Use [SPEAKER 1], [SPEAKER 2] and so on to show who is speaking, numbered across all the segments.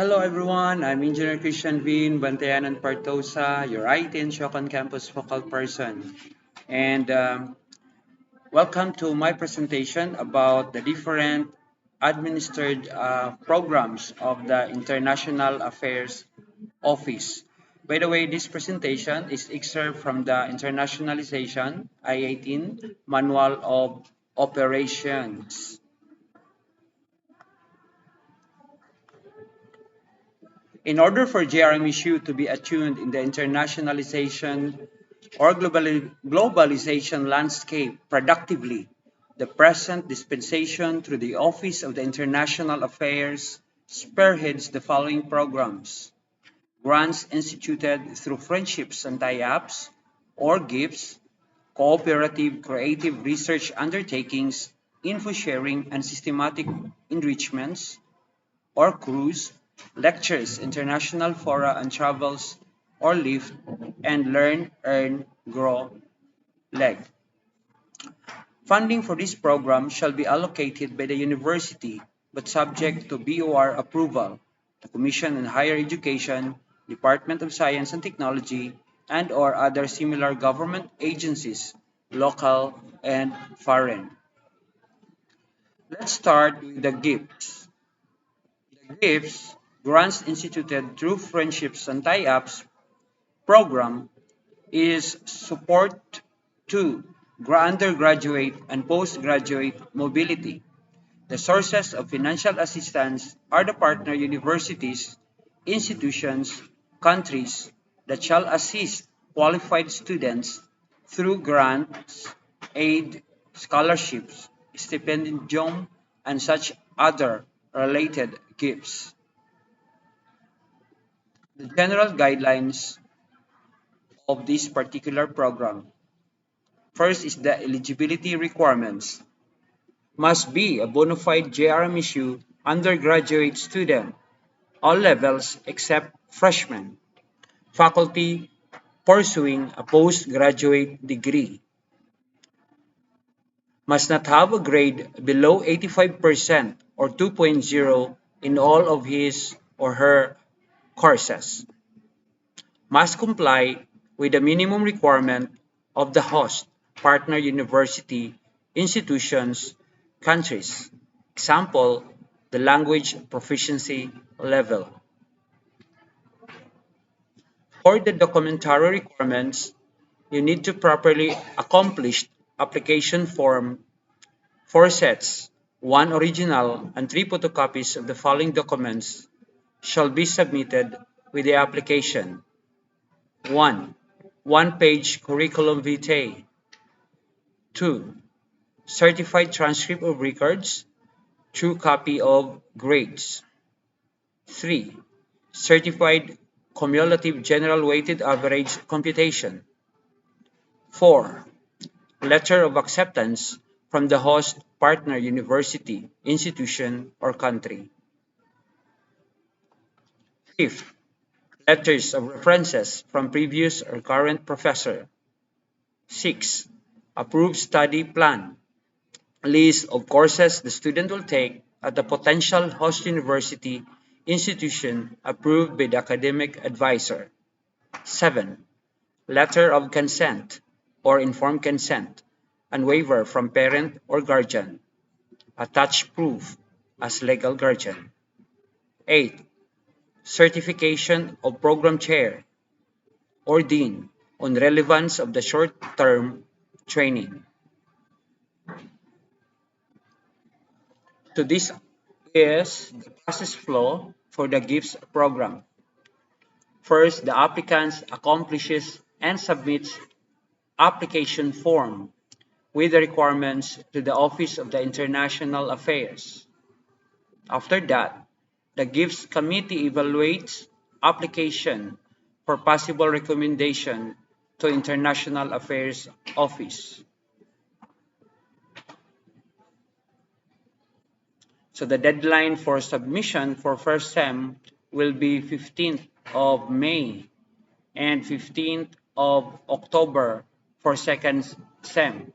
[SPEAKER 1] Hello everyone, I'm Engineer Christian Vin Bantayanan Partosa, your I18 Shokan Campus focal person. And welcome to my presentation about the different administered programs of the International Affairs Office. By the way, this presentation is excerpt from the Internationalization I18 Manual of Operations. In order for JRMSU to be attuned in the internationalization or globalization landscape productively, the present dispensation through the Office of the International Affairs spearheads the following programs: grants instituted through friendships and tie-ups or gifts, cooperative creative research undertakings, info sharing and systematic enrichments, or cruise, lectures, international fora and travels, or lift, and learn, earn, grow, leg. Funding for this program shall be allocated by the university but subject to BOR approval, the Commission on Higher Education, Department of Science and Technology, and or other similar government agencies, local and foreign. Let's start with the gifts. The gifts grants instituted through Friendships and Tie-Ups program is support to undergraduate and postgraduate mobility. The sources of financial assistance are the partner universities, institutions, countries that shall assist qualified students through grants, aid, scholarships, stipendium, and such other related gifts. The general guidelines of this particular program. First is the eligibility requirements. Must be a bona fide JRMSU undergraduate student, all levels except freshman. Faculty pursuing a postgraduate degree. Must not have a grade below 85% or 2.0 in all of his or her courses. Must comply with the minimum requirement of the host, partner university, institutions, countries. Example, the language proficiency level. For the documentary requirements, you need to properly accomplish application form 4 sets, 1 original and 3 photocopies of the following documents shall be submitted with the application. 1. One-page curriculum vitae. 2. Certified transcript of records, true copy of grades. 3. Certified cumulative general weighted average computation. 4. Letter of acceptance from the host partner university, institution, or country. 5th. Letters of references from previous or current professor. 6. Approved study plan. List of courses the student will take at the potential host university institution approved by the academic advisor. 7. Letter of consent or informed consent and waiver from parent or guardian. Attached proof as legal guardian. 8. Certification of program chair or dean on relevance of the short-term training. So this is the process flow for the GIFTS program. First, the applicant accomplishes and submits application form with the requirements to the Office of the International Affairs. After that, the GIFTS committee evaluates application for possible recommendation to International Affairs Office. So the deadline for submission for first SEM will be 15th of May and 15th of October for second SEM.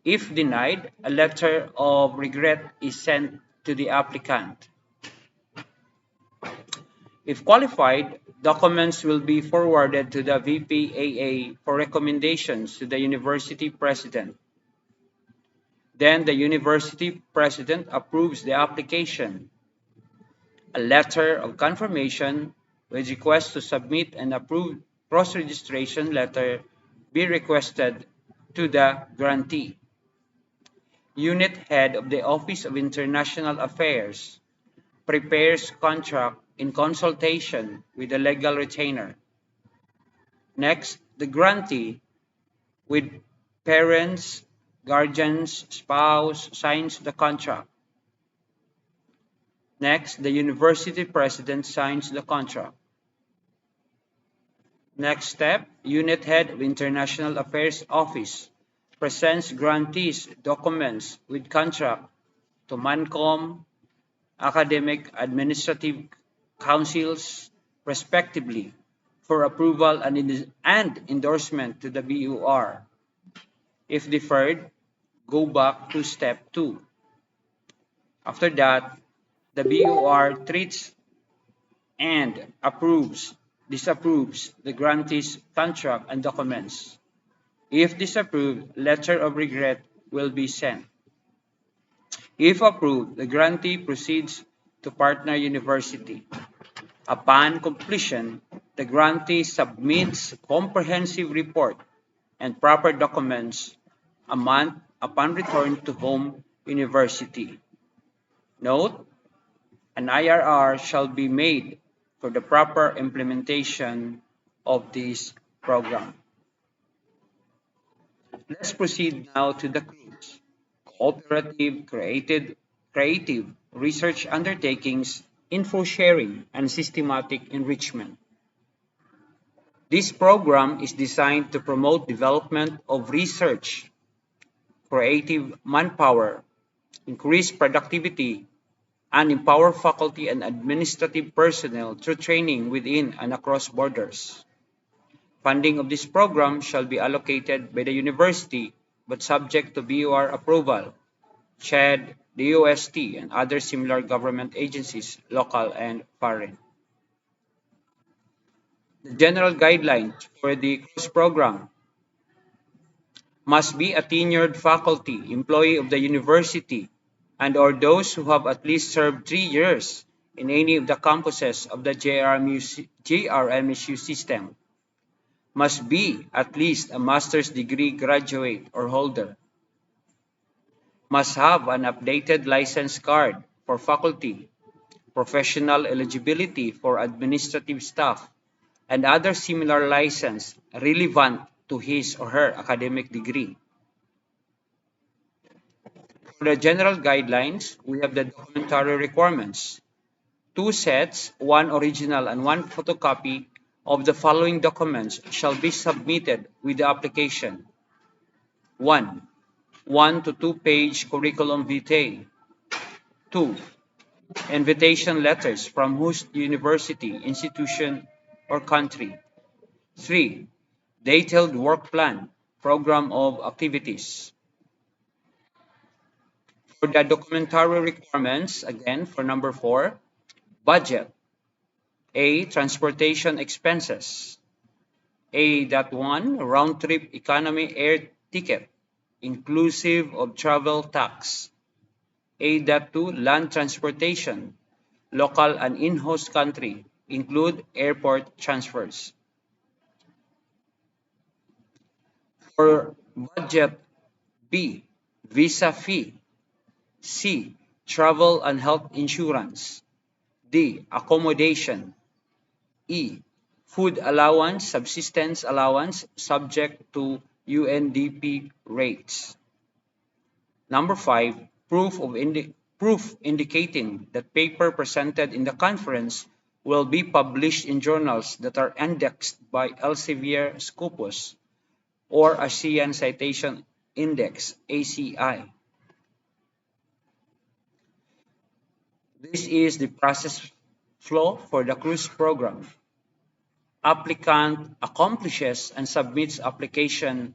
[SPEAKER 1] If denied, a letter of regret is sent to the applicant. If qualified, documents will be forwarded to the VPAA for recommendations to the university president. Then the university president approves the application. A letter of confirmation with request to submit an approved cross-registration letter be requested to the grantee. Unit head of the Office of International Affairs prepares contract in consultation with the legal retainer. Next, the grantee with parents, guardians, spouse signs the contract. Next, the university president signs the contract. Next step, Unit Head of International Affairs Office presents grantees documents with contract to MANCOM, academic administrative councils, respectively, for approval and endorsement to the BUR. If deferred, go back to step 2. After that, the BUR treats and disapproves the grantee's contract and documents. If disapproved, letter of regret will be sent. If approved, the grantee proceeds to partner university. Upon completion, the grantee submits comprehensive report and proper documents a month upon return to home university. Note, an IRR shall be made for the proper implementation of this program. Let's proceed now to the CRUSIE, Cooperative Creative Research Undertakings, Info Sharing, and Systematic Enrichment. This program is designed to promote development of research, creative manpower, increase productivity, and empower faculty and administrative personnel through training within and across borders. Funding of this program shall be allocated by the university but subject to BUR approval, CHED, the UST, and other similar government agencies, local and foreign. The general guidelines for the CRUSIE program must be a tenured faculty, employee of the university, and or those who have at least served 3 years in any of the campuses of the JRMSU system, must be at least a master's degree graduate or holder, must have an updated license card for faculty, professional eligibility for administrative staff, and other similar license relevant to his or her academic degree. For the general guidelines, we have the documentary requirements. 2 sets, 1 original and 1 photocopy of the following documents shall be submitted with the application. 1. 1 to 2 page curriculum vitae. 2. Invitation letters from host university, institution, or country. 3. Detailed work plan, program of activities. For the documentary requirements, again, for number 4, budget. A. Transportation expenses. A.1. Round-trip economy air ticket, inclusive of travel tax. A.2. Land transportation, local and in-host country, include airport transfers. For budget B, visa fee. C, travel and health insurance. D, accommodation. E, food allowance, subsistence allowance, subject to UNDP rates. Number 5, proof indicating that paper presented in the conference will be published in journals that are indexed by Elsevier Scopus or ASEAN Citation Index, ACI. This is the process flow for the CRUSIE program. Applicant accomplishes and submits application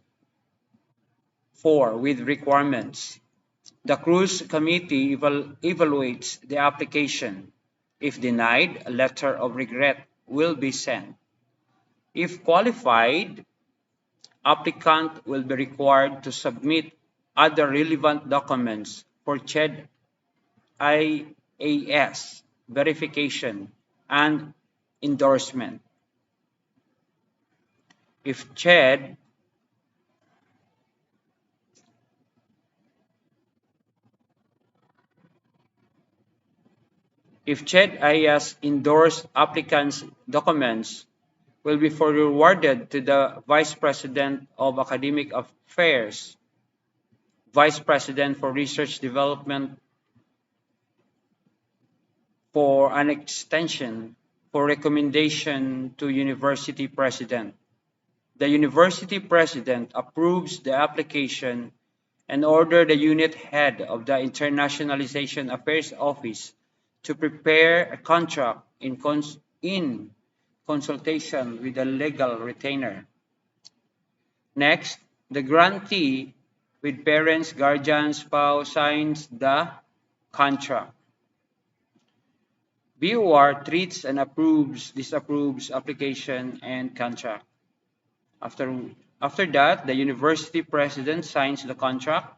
[SPEAKER 1] with requirements. The CRUSIE committee evaluates the application. If denied, a letter of regret will be sent. If qualified, applicant will be required to submit other relevant documents for CHED IAS verification and endorsement. If CHED if CHED IAS endorsed applicants' documents will be forwarded to the Vice President of Academic Affairs, Vice President for Research Development for an extension for recommendation to University President. The University President approves the application and order the unit head of the Internationalization Affairs Office to prepare a contract in consultation with the legal retainer. Next, the grantee with parents, guardians, spouse signs the contract. BOR treats and disapproves application and contract. After that, the university president signs the contract.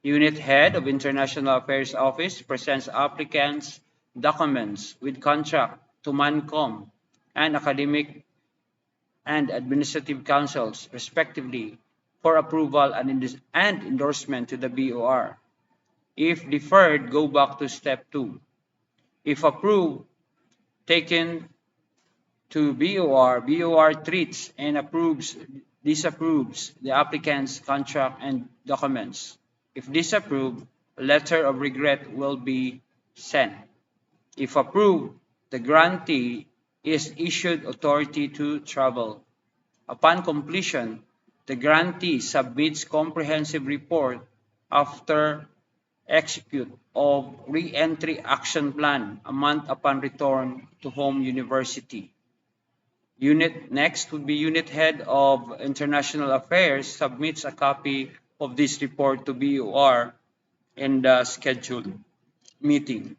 [SPEAKER 1] Unit head of International Affairs Office presents applicants' documents with contract to MANCOM and academic and administrative councils, respectively, for approval and endorsement to the BOR. If deferred, go back to step 2. If approved, taken to BOR treats and disapproves the applicant's contract and documents. If disapproved, a letter of regret will be sent. If approved, the grantee is issued authority to travel. Upon completion, the grantee submits comprehensive report after execute of re-entry action plan a month upon return to home university. Next would be unit head of international affairs submits a copy of this report to BOR in the scheduled meeting.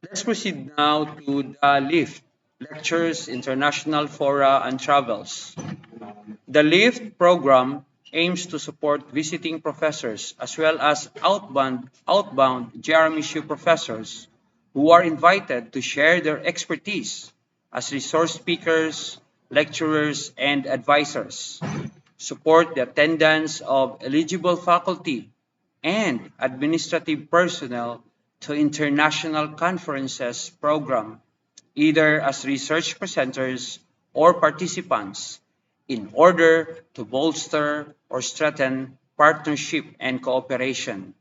[SPEAKER 1] Let's proceed now to the LIFT, Lectures, International Fora, and Travels. The LIFT program aims to support visiting professors as well as outbound JRMSU professors who are invited to share their expertise as resource speakers, lecturers, and advisors, support the attendance of eligible faculty and administrative personnel to international conferences program, either as research presenters or participants, in order to bolster or strengthen partnership and cooperation.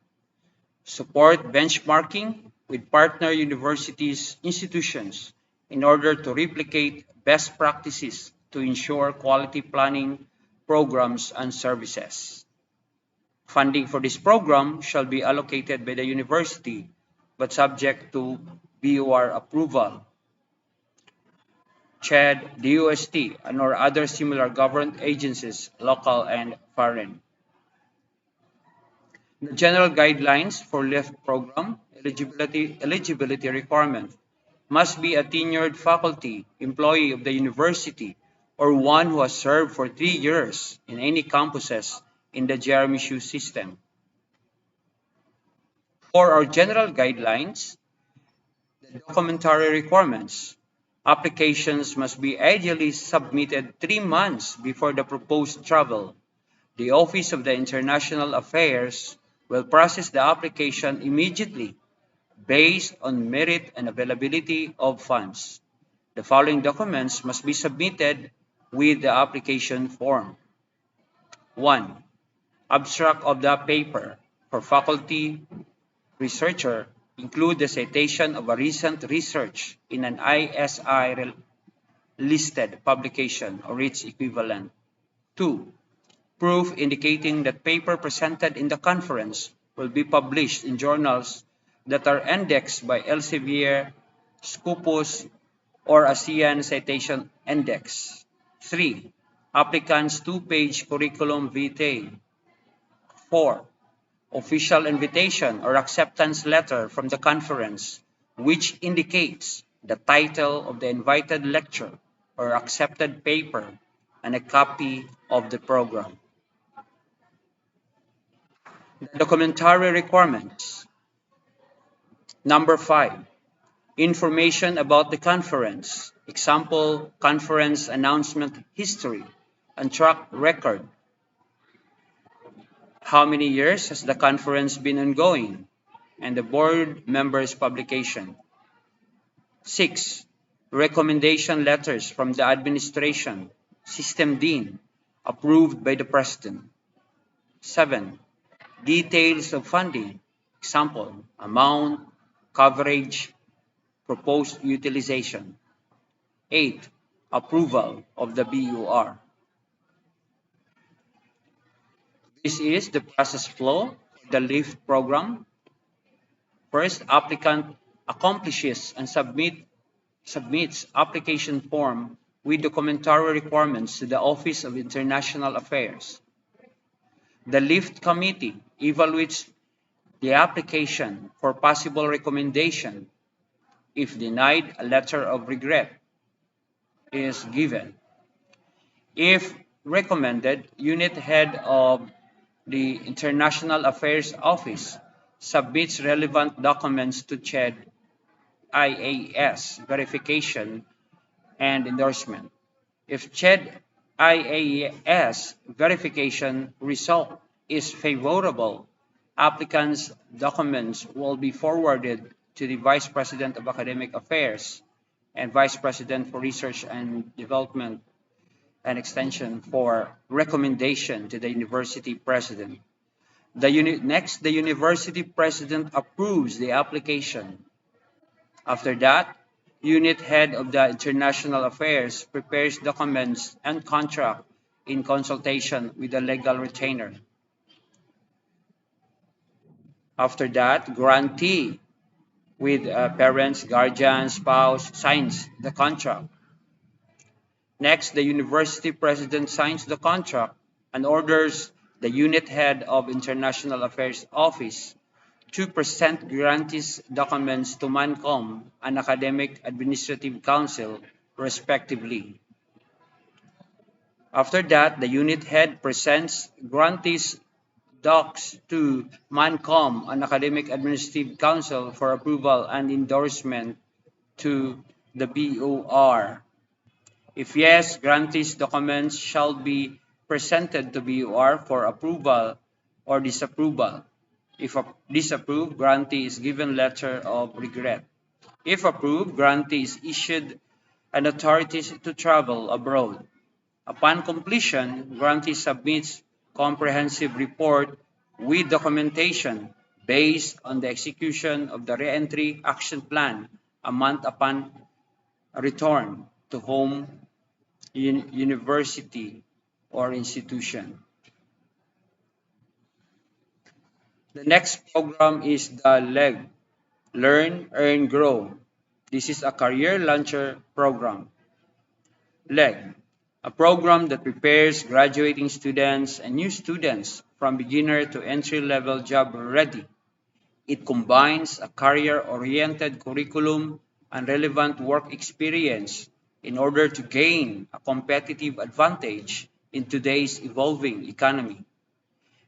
[SPEAKER 1] Support benchmarking with partner institutions in order to replicate best practices to ensure quality planning programs and services. Funding for this program shall be allocated by the university but subject to BOR approval. CHED, DOST, and or other similar government agencies, local and foreign. The general guidelines for LIFT program eligibility requirement must be a tenured faculty employee of the university or one who has served for 3 years in any campuses in the JRMSU system. For our general guidelines, the documentary requirements, applications must be ideally submitted 3 months before the proposed travel. The Office of the International Affairs will process the application immediately based on merit and availability of funds. The following documents must be submitted with the application form. 1. Abstract of the paper. For faculty researcher, include the citation of a recent research in an ISI listed publication or its equivalent. 2. Proof indicating that paper presented in the conference will be published in journals that are indexed by Elsevier, Scopus, or ASEAN Citation Index. 3. Applicant's 2-page curriculum vitae. 4. official invitation or acceptance letter from the conference, which indicates the title of the invited lecture or accepted paper, and a copy of the program. The documentary requirements. Number 5. Information about the conference. Example, conference announcement history and track record. How many years has the conference been ongoing? And the board members' publication. 6. Recommendation letters from the administration, system dean, approved by the president. 7. Details of funding, example, amount, coverage, proposed utilization. 8. Approval of the BUR. This is the process flow for the LIFT program. First, applicant accomplishes and submits application form with documentary requirements to the Office of International Affairs. The LIFT committee evaluates the application for possible recommendation. If denied, a letter of regret is given. If recommended, unit head of the International Affairs Office submits relevant documents to CHED IAS verification and endorsement. If CHED IAS verification result is favorable, applicants' documents will be forwarded to the Vice President of Academic Affairs and Vice President for Research and Development and Extension for recommendation to the University President. Next, the University President approves the application. After that, unit head of the International Affairs prepares documents and contract in consultation with the legal retainer. After that, grantee with parents, guardian, spouse signs the contract. Next, the university president signs the contract and orders the unit head of International Affairs Office to present grantees documents to MANCOM and Academic Administrative Council, respectively. After that, the unit head presents grantees docs to MANCOM and Academic Administrative Council for approval and endorsement to the BOR. If yes, grantees documents shall be presented to BOR for approval or disapproval. If disapproved, grantee is given letter of regret. If approved, grantee is issued an authority to travel abroad. Upon completion, grantee submits comprehensive report with documentation based on the execution of the re-entry action plan a month upon return to home university or institution. The next program is the LEG, Learn, Earn, Grow. This is a career launcher program. LEG, a program that prepares graduating students and new students from beginner to entry-level job ready. It combines a career-oriented curriculum and relevant work experience in order to gain a competitive advantage in today's evolving economy.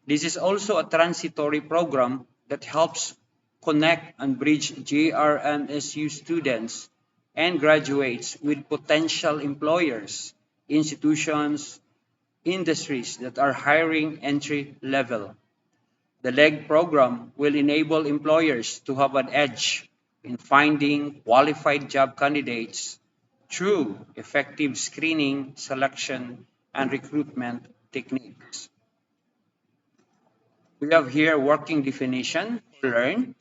[SPEAKER 1] This is also a transitory program that helps connect and bridge JRMSU students and graduates with potential employers, institutions, industries that are hiring entry level. The LEG program will enable employers to have an edge in finding qualified job candidates through effective screening, selection, and recruitment techniques. We have here working definition, learn,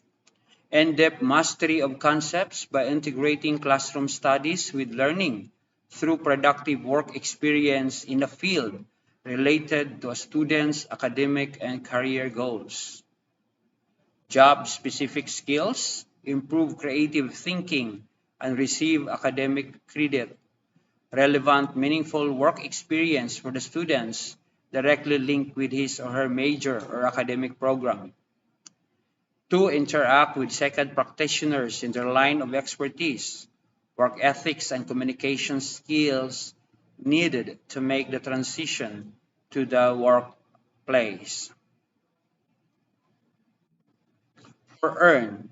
[SPEAKER 1] in-depth mastery of concepts by integrating classroom studies with learning through productive work experience in a field related to a student's academic and career goals. Job-specific skills, improve creative thinking, and receive academic credit. Relevant, meaningful work experience for the students directly linked with his or her major or academic program. To interact with second practitioners in their line of expertise, work ethics and communication skills needed to make the transition to the workplace. For earn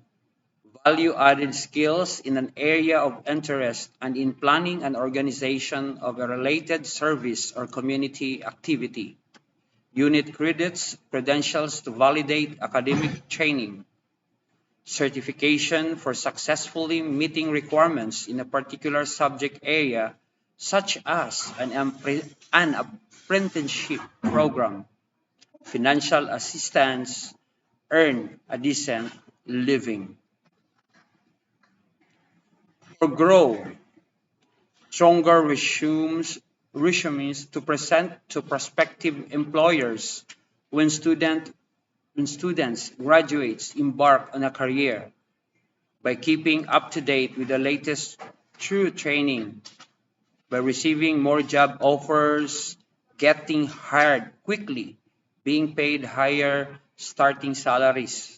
[SPEAKER 1] value added skills in an area of interest and in planning and organization of a related service or community activity. Unit credits, credentials to validate academic training, certification for successfully meeting requirements in a particular subject area, such as an apprenticeship program, financial assistance, earn a decent living. For grow, stronger resumes to present to prospective employers when students graduates embark on a career by keeping up to date with the latest true training, by receiving more job offers, getting hired quickly, being paid higher starting salaries,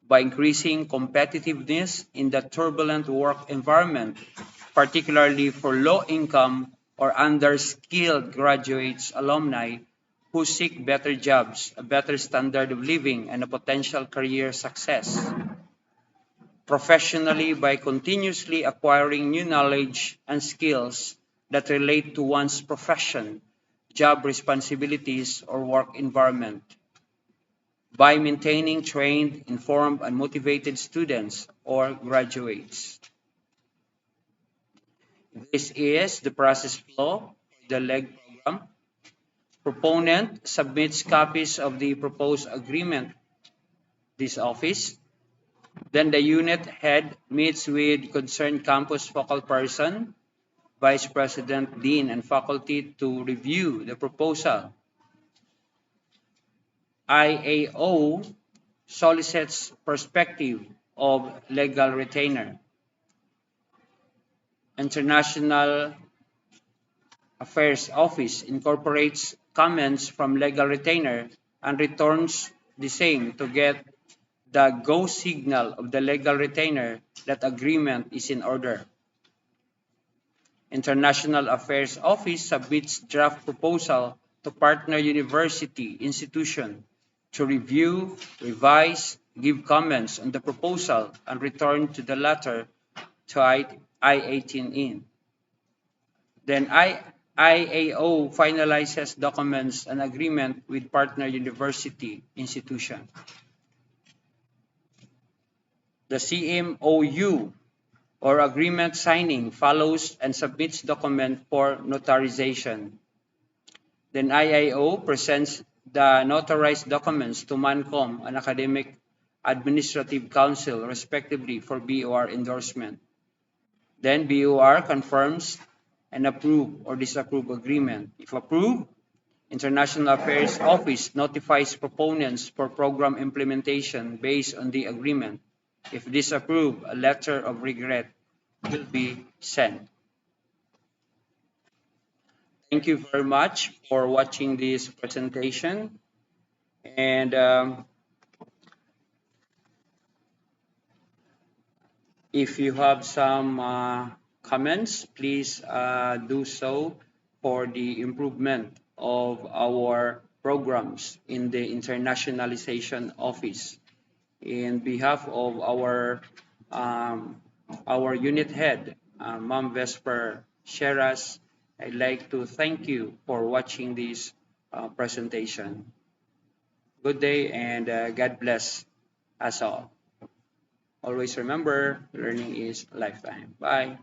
[SPEAKER 1] by increasing competitiveness in the turbulent work environment, particularly for low-income or under-skilled graduates, alumni who seek better jobs, a better standard of living, and a potential career success. Professionally, by continuously acquiring new knowledge and skills that relate to one's profession, job responsibilities, or work environment. By maintaining trained, informed, and motivated students or graduates. This is the process flow for the LEG program. Proponent submits copies of the proposed agreement this office. Then the unit head meets with concerned campus focal person, vice president, dean, and faculty to review the proposal. IAO solicits perspective of legal retainer. International Affairs Office incorporates comments from legal retainer and returns the same to get the go signal of the legal retainer that agreement is in order. International Affairs Office submits draft proposal to partner university institution to review, revise, give comments on the proposal, and return to the latter to I18N. Then IAO finalizes documents and agreement with partner university institution. The CMOU or agreement signing follows and submits document for notarization. Then IAO presents the notarized documents to MANCOM and Academic Administrative Council respectively for BOR endorsement. Then BOR confirms and approve or disapprove agreement. If approved, International Affairs Office notifies proponents for program implementation based on the agreement. If disapproved, a letter of regret will be sent. Thank you very much for watching this presentation. And if you have some comments, please do so for the improvement of our programs in the internationalization office. In behalf of our unit head, Ma'am Vesper Sheras, I'd like to thank you for watching this presentation. Good day and God bless us all. Always remember, learning is a lifetime. Bye.